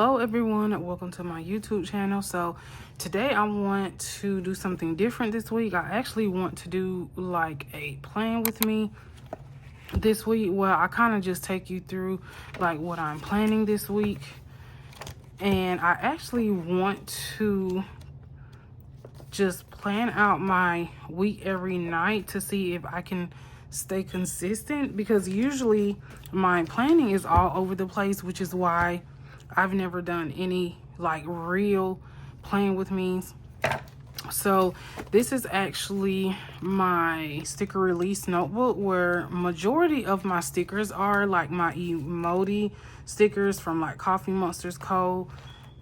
Hello everyone, welcome to my YouTube channel. So today I want to do something different this week. I actually want to do like a plan with me this week. Well, I kind of just take you through like what I'm planning this week, and I actually want to just plan out my week every night to see if I can stay consistent, because usually my planning is all over the place, which is why I've never done any like real plan with me. So this is actually my sticker release notebook, where majority of my stickers are like my emoji stickers from like Coffee Monsters Co.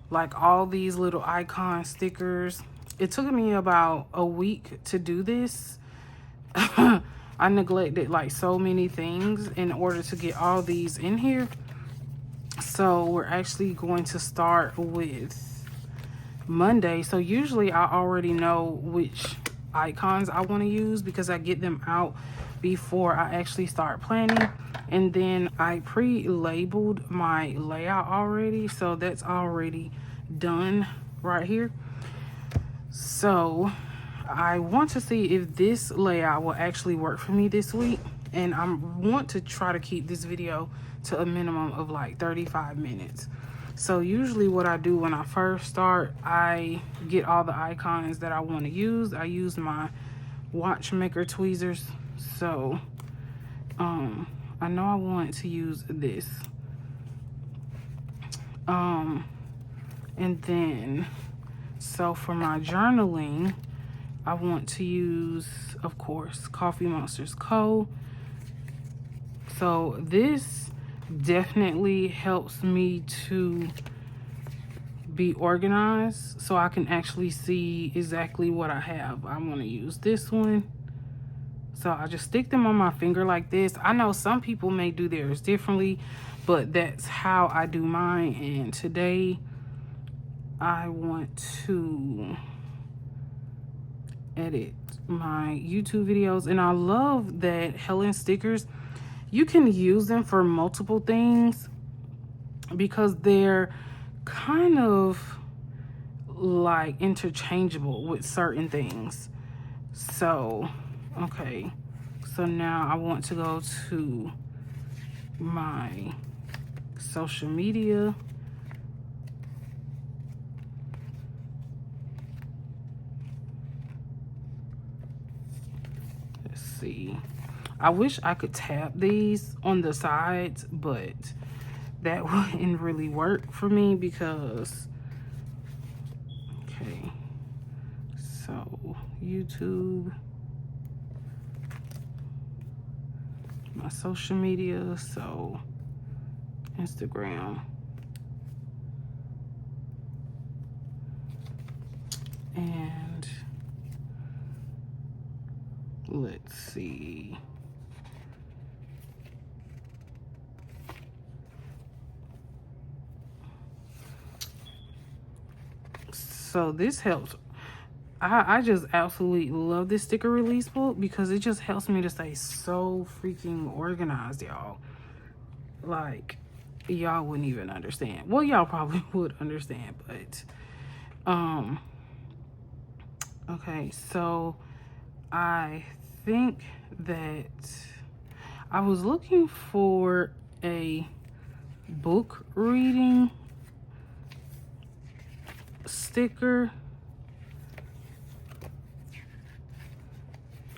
Like all these little icon stickers. It took me about a week to do this. I neglected like so many things in order to get all these in here. So we're actually going to start with Monday. So usually I already know which icons I want to use because I get them out before I actually start planning. And then I pre-labeled my layout already, so that's already done right here. So I want to see if this layout will actually work for me this week, and I want to try to keep this video to a minimum of like 35 minutes. So usually what I do when I first start, I get all the icons that I want to use. I use my watchmaker tweezers. So I know I want to use this. And then so for my journaling, I want to use, of course, Coffee Monsters Co. So this definitely helps me to be organized, so I can actually see exactly what I have. I want to use this one. So I just stick them on my finger like this. I know some people may do theirs differently, but that's how I do mine. And today I want to edit my YouTube videos, and I love that Helen stickers, you can use them for multiple things because they're kind of like interchangeable with certain things. So okay, so now I want to go to my social media. Let's see. I wish I could tap these on the sides, but that wouldn't really work for me because, okay, so YouTube, my social media, so Instagram, and let's see. So this helps. I just absolutely love this sticker release book because it just helps me to stay so freaking organized, y'all. Like, y'all wouldn't even understand. Well, y'all probably would understand, but okay, so I think that I was looking for a book reading sticker.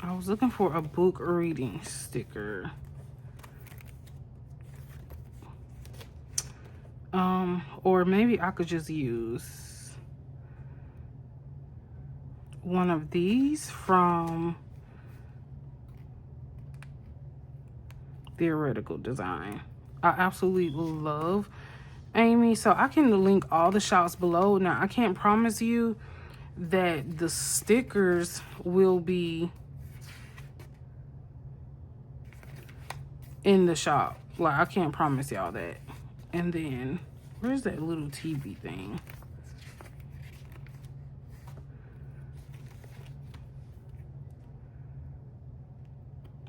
I was looking for a book reading sticker. Or maybe I could just use one of these from Theoretical Design. I absolutely love Amy, so I can link all the shops below. Now I can't promise you that the stickers will be in the shop. Like, I can't promise y'all that. And then where's that little TV thing?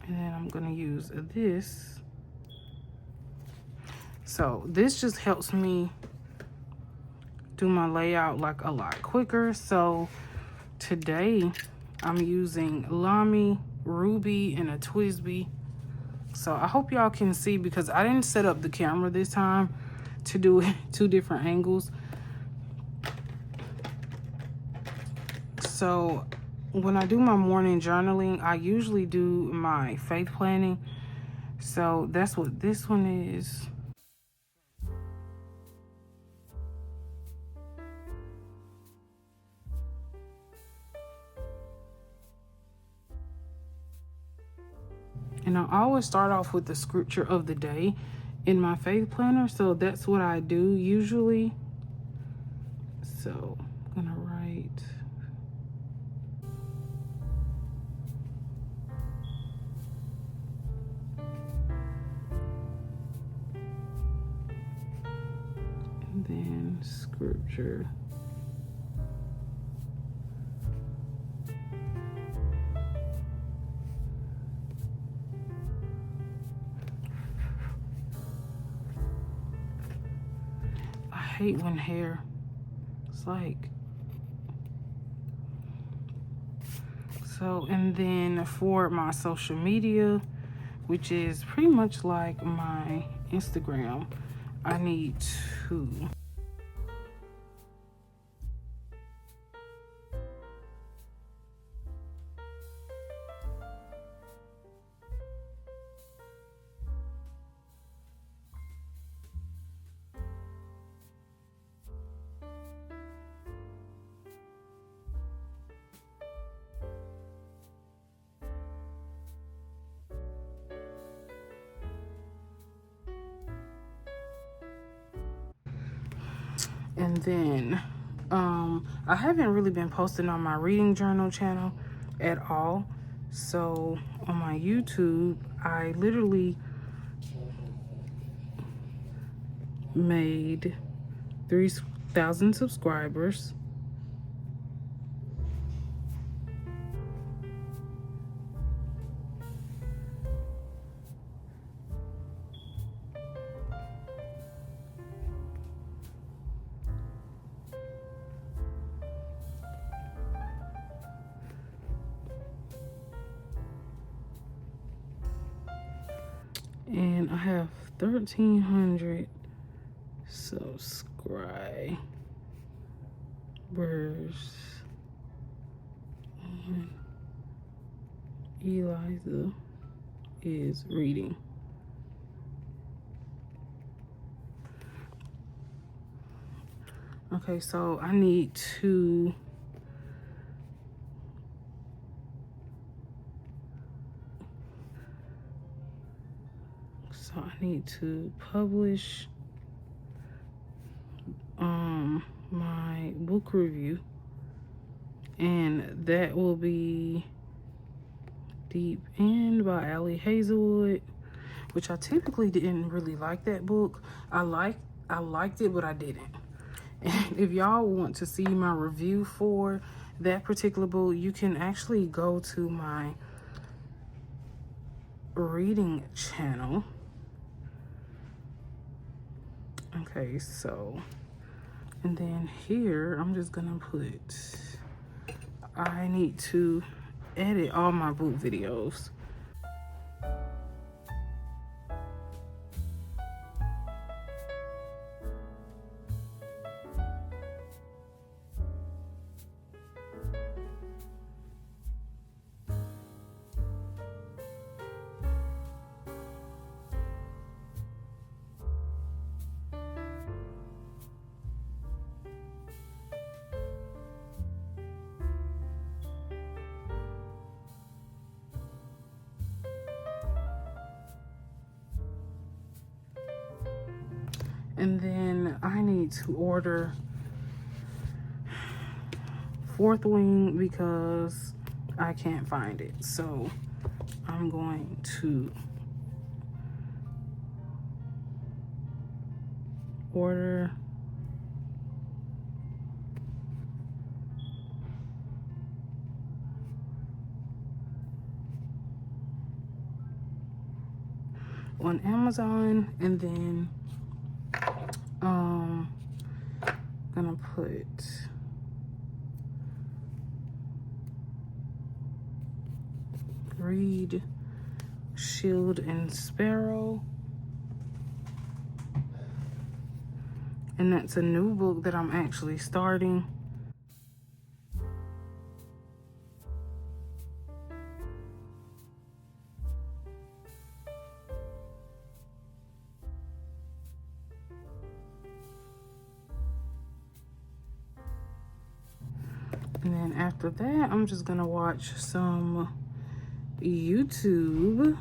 And then I'm gonna use this. So this just helps me do my layout like a lot quicker. So today I'm using Lamy, Ruby, and a Twisby. So I hope y'all can see, because I didn't set up the camera this time to do 2 different angles. So when I do my morning journaling, I usually do my faith planning. So that's what this one is. And I always start off with the scripture of the day in my faith planner. So that's what I do usually. So I'm gonna write. And then scripture. I hate when hair, it's like, so, and then for my social media, which is pretty much like my Instagram, I need to and then I haven't really been posting on my reading journal channel at all. So on my YouTube, I literally made 3,000 subscribers. And I have 1,300 subscribers. And Eliza is reading. Okay, so I need to publish my book review, and that will be Deep End by Allie Hazelwood, which I typically didn't really like that book. I liked it, but I didn't. And if y'all want to see my review for that particular book, you can actually go to my reading channel. Okay, so, and then here I'm just gonna put, I need to edit all my book videos. And then I need to order Fourth Wing because I can't find it. So I'm going to order on Amazon, and then gonna put Reed, Shield, and Sparrow. And that's a new book that I'm actually starting. And then after that, I'm just gonna watch some YouTube.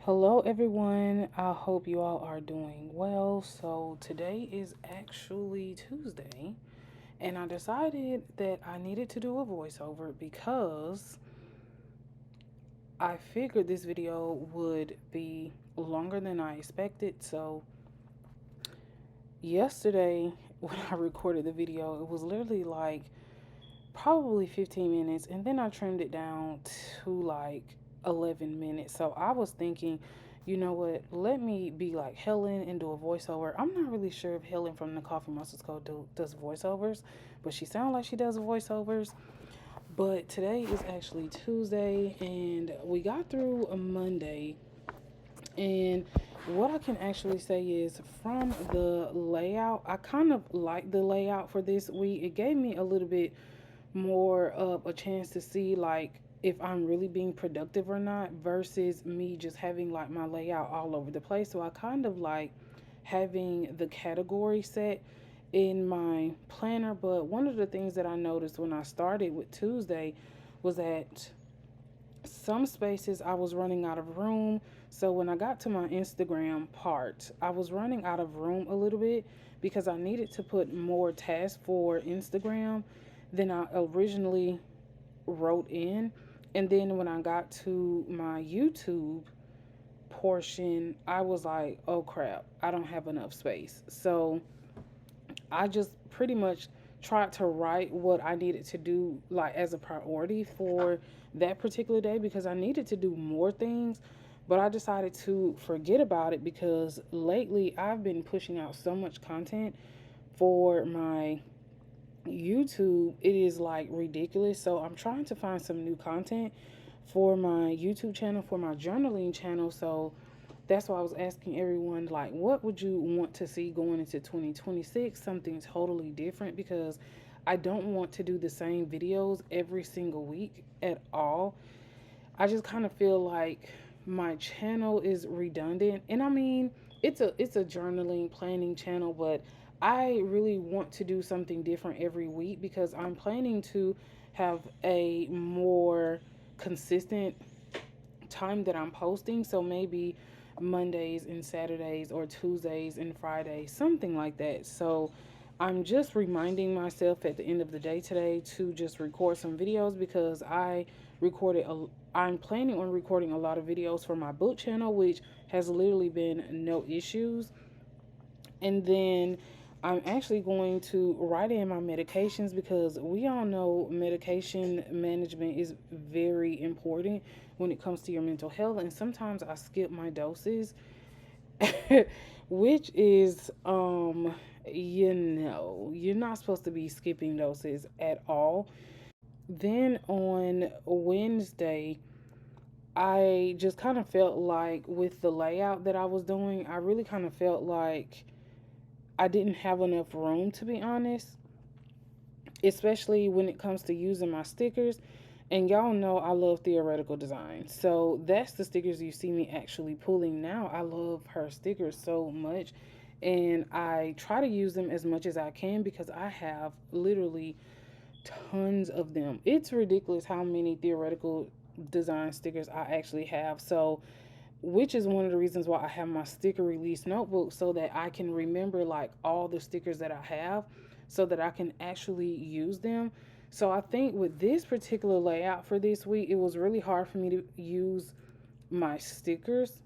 Hello everyone, I hope you all are doing well. So today is actually Tuesday, and I decided that I needed to do a voiceover because I figured this video would be longer than I expected. So yesterday when I recorded the video, it was literally like probably 15 minutes, and then I trimmed it down to like 11 minutes. So I was thinking, you know what, let me be like Helen and do a voiceover. I'm not really sure if Helen from the Coffee Monsters Code does voiceovers, but she sounds like she does voiceovers. But today is actually Tuesday, and we got through a Monday. And what I can actually say is, from the layout, I kind of like the layout for this week. It gave me a little bit more of a chance to see like if I'm really being productive or not, versus me just having like my layout all over the place. So I kind of like having the category set in my planner. But one of the things that I noticed when I started with Tuesday was that some spaces I was running out of room. So when I got to my Instagram part, I was running out of room a little bit because I needed to put more tasks for Instagram than I originally wrote in. And then when I got to my YouTube portion, I was like, oh crap, I don't have enough space. So I just pretty much tried to write what I needed to do like as a priority for that particular day, because I needed to do more things, but I decided to forget about it because lately I've been pushing out so much content for my YouTube. It is like ridiculous. So I'm trying to find some new content for my YouTube channel, for my journaling channel. So that's why I was asking everyone, like, what would you want to see going into 2026? Something totally different, because I don't want to do the same videos every single week at all. I just kind of feel like my channel is redundant. And I mean, it's a journaling planning channel, but I really want to do something different every week because I'm planning to have a more consistent time that I'm posting. So maybe Mondays and Saturdays, or Tuesdays and Fridays, something like that. So I'm just reminding myself at the end of the day today to just record some videos, because I'm planning on recording a lot of videos for my book channel, which has literally been no issues. And then I'm actually going to write in my medications, because we all know medication management is very important when it comes to your mental health. And sometimes I skip my doses, which is, you're not supposed to be skipping doses at all. Then on Wednesday, I just kind of felt like with the layout that I was doing, I really kind of felt like I didn't have enough room, to be honest, especially when it comes to using my stickers. And y'all know I love theoretical design. So that's the stickers you see me actually pulling now. I love her stickers so much. And I try to use them as much as I can because I have literally tons of them. It's ridiculous how many theoretical design stickers I actually have. So, which is one of the reasons why I have my sticker release notebook, so that I can remember like all the stickers that I have, so that I can actually use them. So I think with this particular layout for this week, it was really hard for me to use my stickers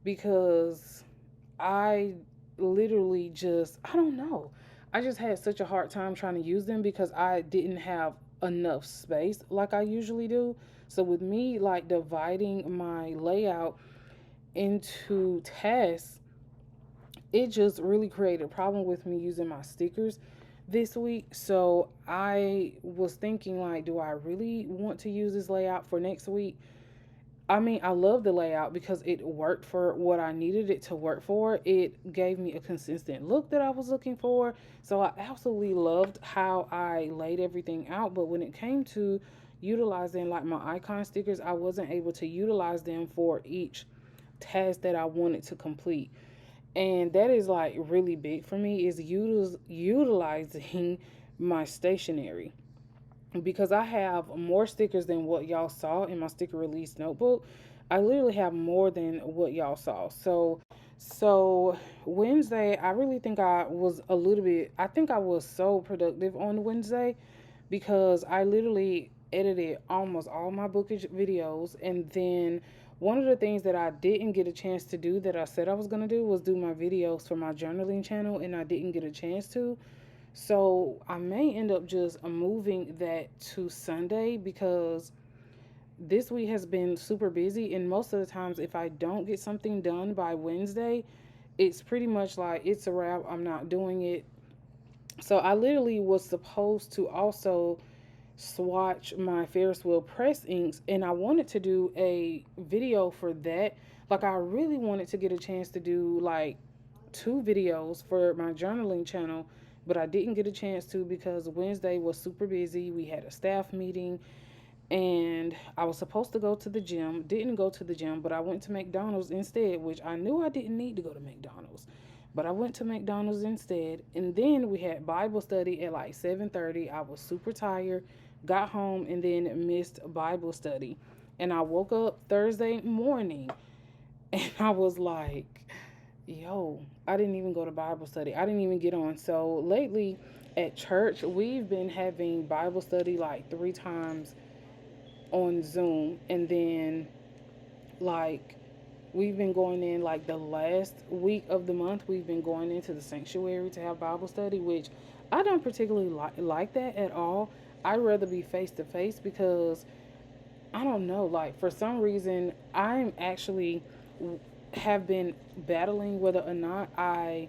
because I literally just, I don't know. I just had such a hard time trying to use them because I didn't have enough space like I usually do. So with me like dividing my layout into tasks, it just really created a problem with me using my stickers this week. So I was thinking like, do I really want to use this layout for next week? I mean, I love the layout because it worked for what I needed it to work for. It gave me a consistent look that I was looking for. So I absolutely loved how I laid everything out. But when it came to utilizing like my icon stickers, I wasn't able to utilize them for each task that I wanted to complete. And that is like really big for me is utilizing my stationery because I have more stickers than what y'all saw in my sticker release notebook. I literally have more than what y'all saw. So Wednesday, I really think I was a little bit, I think I was so productive on Wednesday because I literally edited almost all my bookish videos. And then one of the things that I didn't get a chance to do that I said I was going to do was do my videos for my journaling channel, and I didn't get a chance to. So I may end up just moving that to Sunday because this week has been super busy. And most of the times, if I don't get something done by Wednesday, it's pretty much like it's a wrap. I'm not doing it. So I literally was supposed to also swatch my Ferris wheel press inks, and I wanted to do a video for that. Like I really wanted to get a chance to do like 2 videos for my journaling channel, but I didn't get a chance to because Wednesday was super busy. We had a staff meeting and I was supposed to go to the gym. Didn't go to the gym, but I went to McDonald's instead, which I knew I didn't need to go to McDonald's. But I went to McDonald's instead, and then we had Bible study at like 7:30. I was super tired, got home and then missed Bible study. And I woke up Thursday morning and I was like, yo, I didn't even go to Bible study. I didn't even get on. So lately at church, we've been having Bible study like 3 times on Zoom. And then like we've been going in like the last week of the month, we've been going into the sanctuary to have Bible study, which I don't particularly like that at all. I'd rather be face to face because I don't know, like for some reason I'm actually have been battling whether or not I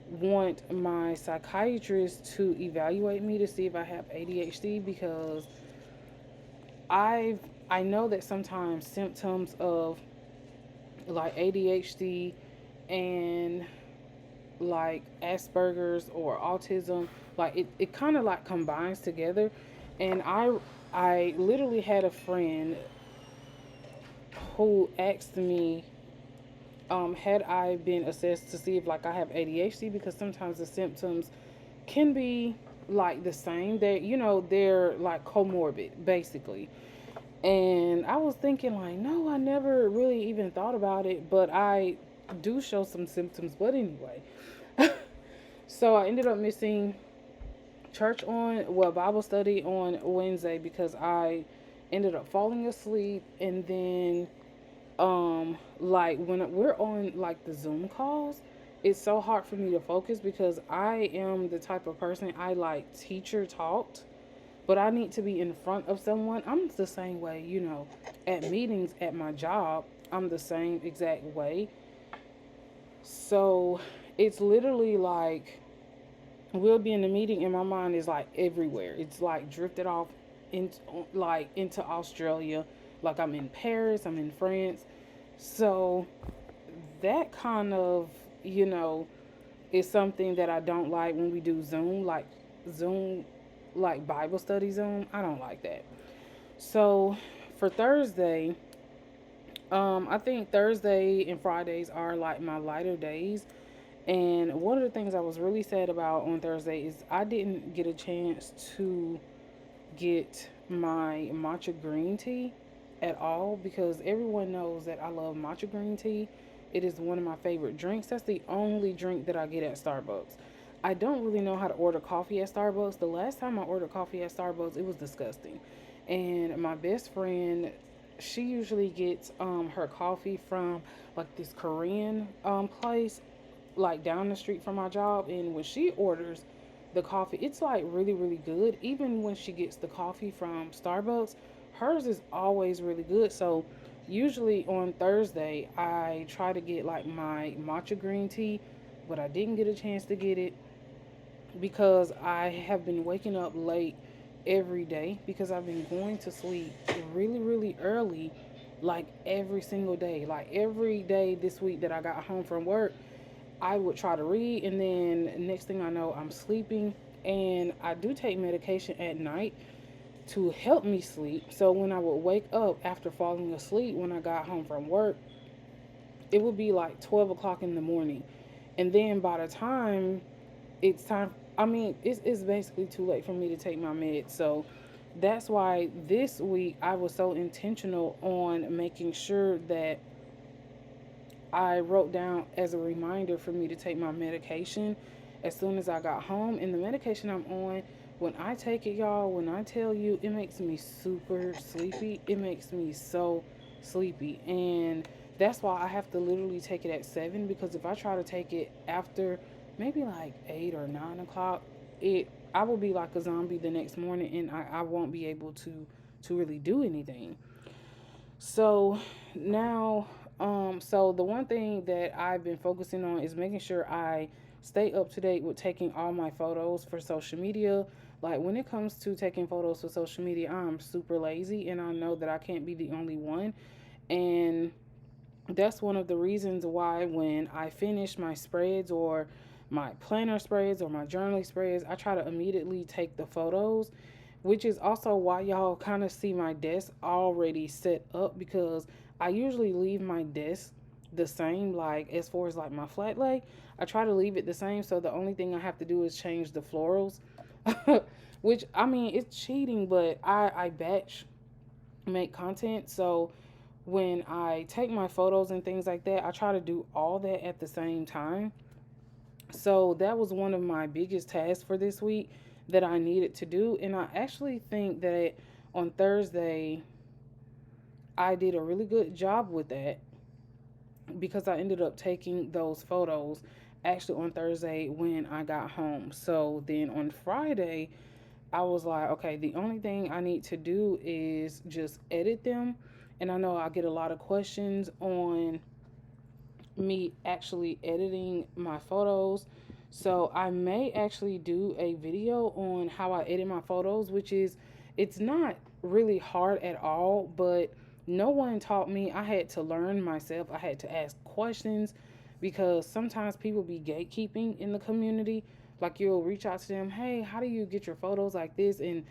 want my psychiatrist to evaluate me to see if I have ADHD because I've I know that sometimes symptoms of like ADHD and like Asperger's or autism, like it kind of like combines together. And I literally had a friend who asked me had I been assessed to see if like I have ADHD because sometimes the symptoms can be like the same. They're like comorbid basically. And I was thinking like, no, I never really even thought about it, but I do show some symptoms. But anyway, so I ended up missing Bible study on Wednesday because I ended up falling asleep. And then like when we're on like the Zoom calls, it's so hard for me to focus because I am the type of person I like teacher talked, but I need to be in front of someone. I'm the same way, at meetings at my job, I'm the same exact way. So it's literally like we'll be in a meeting and my mind is like everywhere. It's like drifted off into Australia. Like I'm in Paris, I'm in France. So that kind of, is something that I don't like when we do Zoom, like Bible study Zoom. I don't like that. So for Thursday, I think Thursday and Fridays are like my lighter days. And one of the things I was really sad about on Thursday is I didn't get a chance to get my matcha green tea at all because everyone knows that I love matcha green tea. It is one of my favorite drinks. That's the only drink that I get at Starbucks. I don't really know how to order coffee at Starbucks. The last time I ordered coffee at Starbucks, it was disgusting. And my best friend, she usually gets her coffee from like this Korean place like down the street from my job. And when she orders the coffee, it's like really really good. Even when she gets the coffee from Starbucks, hers is always really good. So usually on Thursday I try to get like my matcha green tea, but I didn't get a chance to get it because I have been waking up late every day because I've been going to sleep really, really early, like every single day. Like every day this week that I got home from work, I would try to read, and then next thing I know, I'm sleeping. And I do take medication at night to help me sleep. So when I would wake up after falling asleep when I got home from work, it would be like 12 o'clock in the morning. And then by the time it's time, I mean it's basically too late for me to take my meds. So that's why this week I was so intentional on making sure that I wrote down as a reminder for me to take my medication as soon as I got home. And the medication I'm on, when I take it, y'all, when I tell you, it makes me super sleepy. It makes me so sleepy. And that's why I have to literally take it at 7, because if I try to take it after maybe like 8 or 9 o'clock, it I will be like a zombie the next morning, and I won't be able to really do anything. So now, so the one thing that I've been focusing on is making sure I stay up to date with taking all my photos for social media. Like when it comes to taking photos for social media, I'm super lazy, and I know that I can't be the only one. And that's one of the reasons why when I finish my spreads or my planner spreads or my journaling spreads, I try to immediately take the photos, which is also why y'all kind of see my desk already set up, because I usually leave my desk the same, like as far as like my flat lay. I try to leave it the same, so the only thing I have to do is change the florals. Which I mean, it's cheating, but I batch make content. So when I take my photos and things like that, I try to do all that at the same time. So that was one of my biggest tasks for this week that I needed to do. And I actually think that on Thursday, I did a really good job with that because I ended up taking those photos actually on Thursday when I got home. So then on Friday, I was like, okay, the only thing I need to do is just edit them. And I know I get a lot of questions on me actually editing my photos. So I may actually do a video on how I edit my photos, which is, it's not really hard at all, but no one taught me. I had to learn myself. I had to ask questions because sometimes people be gatekeeping in the community. Like you'll reach out to them, hey, how do you get your photos like this? And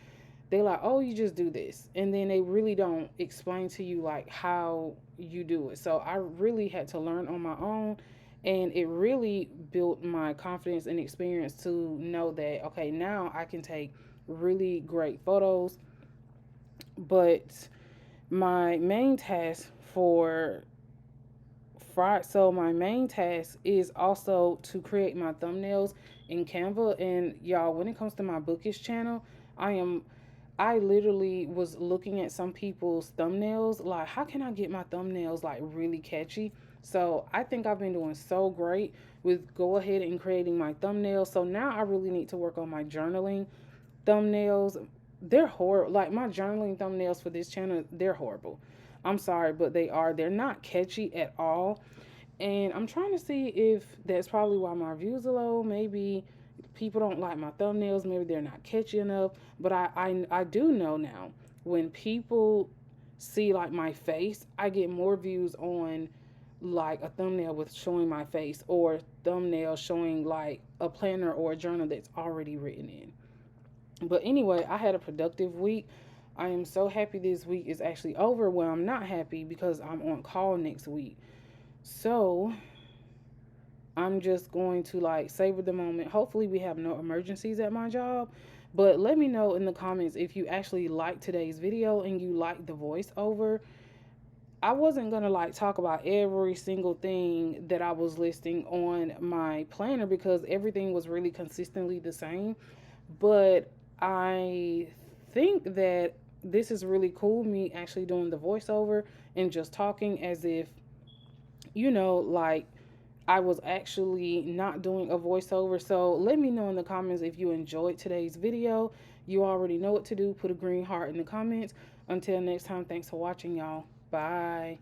they like, oh, you just do this, and then they really don't explain to you like how you do it. So I really had to learn on my own, and it really built my confidence and experience to know that okay, now I can take really great photos. But my main task for Friday, so my main task is also to create my thumbnails in Canva. And y'all, when it comes to my bookish channel, I am I literally was looking at some people's thumbnails, like how can I get my thumbnails like really catchy? So I think I've been doing so great with go ahead and creating my thumbnails. So now I really need to work on my journaling thumbnails. They're horrible. Like my journaling thumbnails for this channel, they're horrible. I'm sorry, but they are. They're not catchy at all. And I'm trying to see if that's probably why my views are low. Maybe people don't like my thumbnails. Maybe they're not catchy enough. But I do know now when people see like my face, I get more views on like a thumbnail with showing my face or thumbnail showing like a planner or a journal that's already written in. But anyway, I had a productive week. I am so happy this week is actually over. Well, I'm not happy because I'm on call next week. So I'm just going to like savor the moment. Hopefully, we have no emergencies at my job. But let me know in the comments if you actually like today's video and you like the voiceover. I wasn't gonna like talk about every single thing that I was listing on my planner because everything was really consistently the same. But I think that this is really cool, me actually doing the voiceover and just talking as if, like I was actually not doing a voiceover. So let me know in the comments if you enjoyed today's video. You already know what to do. Put a green heart in the comments. Until next time, thanks for watching, y'all. Bye.